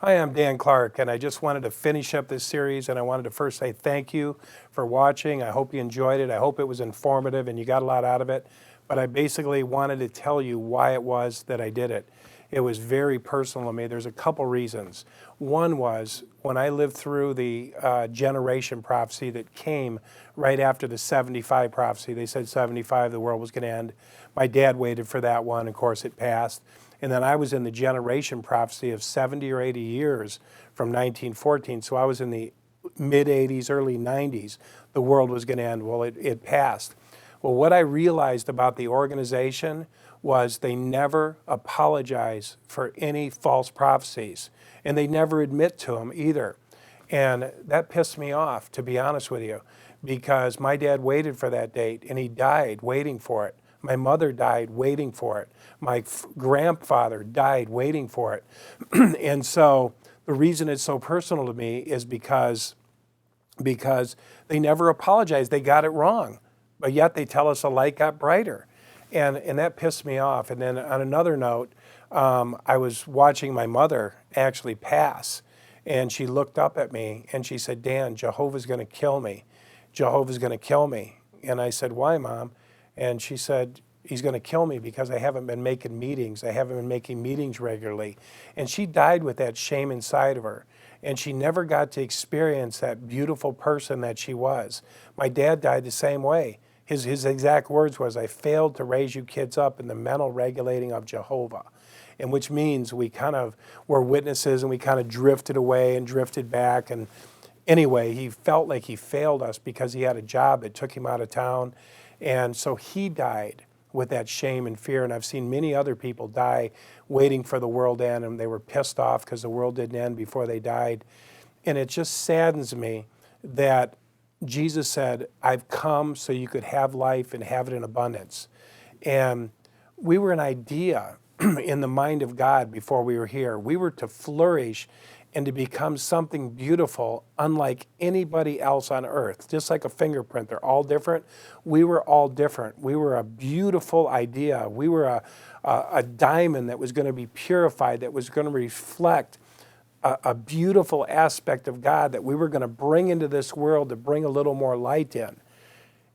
Hi, I'm Dan Clark, and I just wanted to finish up this series, and I wanted to first say thank you for watching. I hope you enjoyed it. I hope it was informative and you got a lot out of it. But I basically wanted to tell you why it was that I did it. It was very personal to me. There's a couple reasons. One was when I lived through the generation prophecy that came right after the 75 prophecy. They said 75, the world was going to end. My dad waited for that one. Of course, it passed. And then I was in the generation prophecy of 70 or 80 years from 1914. So I was in the mid 80s, early 90s. The world was going to end. Well, it passed. Well, what I realized about the organization was they never apologize for any false prophecies. And they never admit to them either. And that pissed me off, to be honest with you, because my dad waited for that date and he died waiting for it. My mother died waiting for it. My grandfather died waiting for it. And so the reason it's so personal to me is because they never apologized. They got it wrong. But yet they tell us the light got brighter. And that pissed me off. And then on another note, I was watching my mother actually pass. And she looked up at me and she said, "Dan, Jehovah's going to kill me. Jehovah's going to kill me." And I said, "Why, Mom?" And she said, "He's going to kill me because I haven't been making meetings. I haven't been making meetings regularly." And she died with that shame inside of her. And she never got to experience that beautiful person that she was. My dad died the same way. His exact words was, "I failed to raise you kids up in the mental regulating of Jehovah." And which means we kind of were witnesses and we kind of drifted away and drifted back. And anyway, he felt like he failed us because he had a job that took him out of town. And so he died with that shame and fear. And I've seen many other people die waiting for the world to end, and they were pissed off because the world didn't end before they died. And it just saddens me that Jesus said, "I've come so you could have life and have it in abundance." And we were an idea in the mind of God before we were here. We were to flourish and to become something beautiful unlike anybody else on earth. Just like a fingerprint, they're all different. We were all different. We were a beautiful idea. We were a diamond that was going to be purified, that was going to reflect a beautiful aspect of God that we were going to bring into this world to bring a little more light in.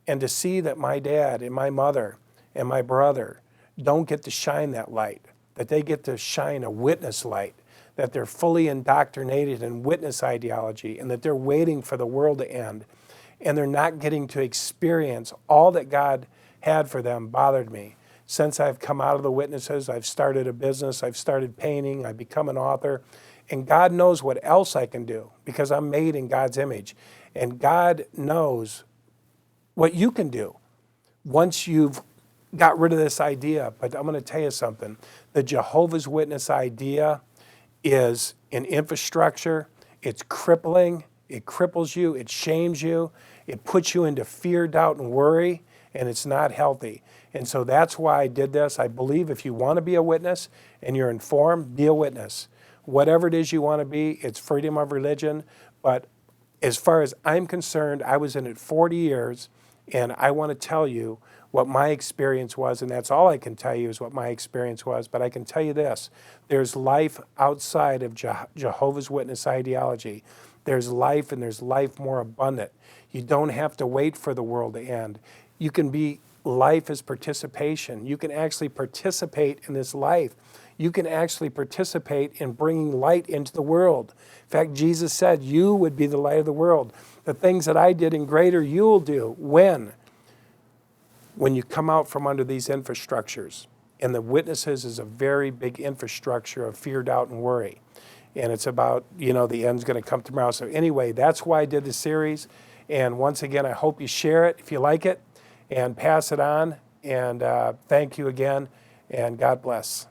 And to see that my dad and my mother and my brother don't get to shine that light, that they get to shine a witness light, that they're fully indoctrinated in witness ideology, and that they're waiting for the world to end, and they're not getting to experience all that God had for them, bothered me. Since I've come out of the witnesses, I've started a business, I've started painting, I've become an author, and God knows what else I can do because I'm made in God's image. And God knows what you can do once you've got rid of this idea. But I'm going to tell you something. The Jehovah's Witness idea is an infrastructure. It's crippling. It cripples you. It shames you. It puts you into fear, doubt, and worry, and it's not healthy. And so that's why I did this. I believe if you want to be a witness and you're informed, be a witness. Whatever it is you want to be, it's freedom of religion. But as far as I'm concerned, I was in it 40 years, and I want to tell you what my experience was, and that's all I can tell you is what my experience was. But I can tell you this, there's life outside of Jehovah's Witness ideology. There's life, and there's life more abundant. You don't have to wait for the world to end. You can be, life is participation. You can actually participate in this life. You can actually participate in bringing light into the world. In fact, Jesus said, "You would be the light of the world. The things that I did and greater you will do." When you come out from under these infrastructures. And the witnesses is a very big infrastructure of fear, doubt, and worry. And it's about, the end's going to come tomorrow. So anyway, that's why I did the series. And once again, I hope you share it if you like it and pass it on. And thank you again, and God bless.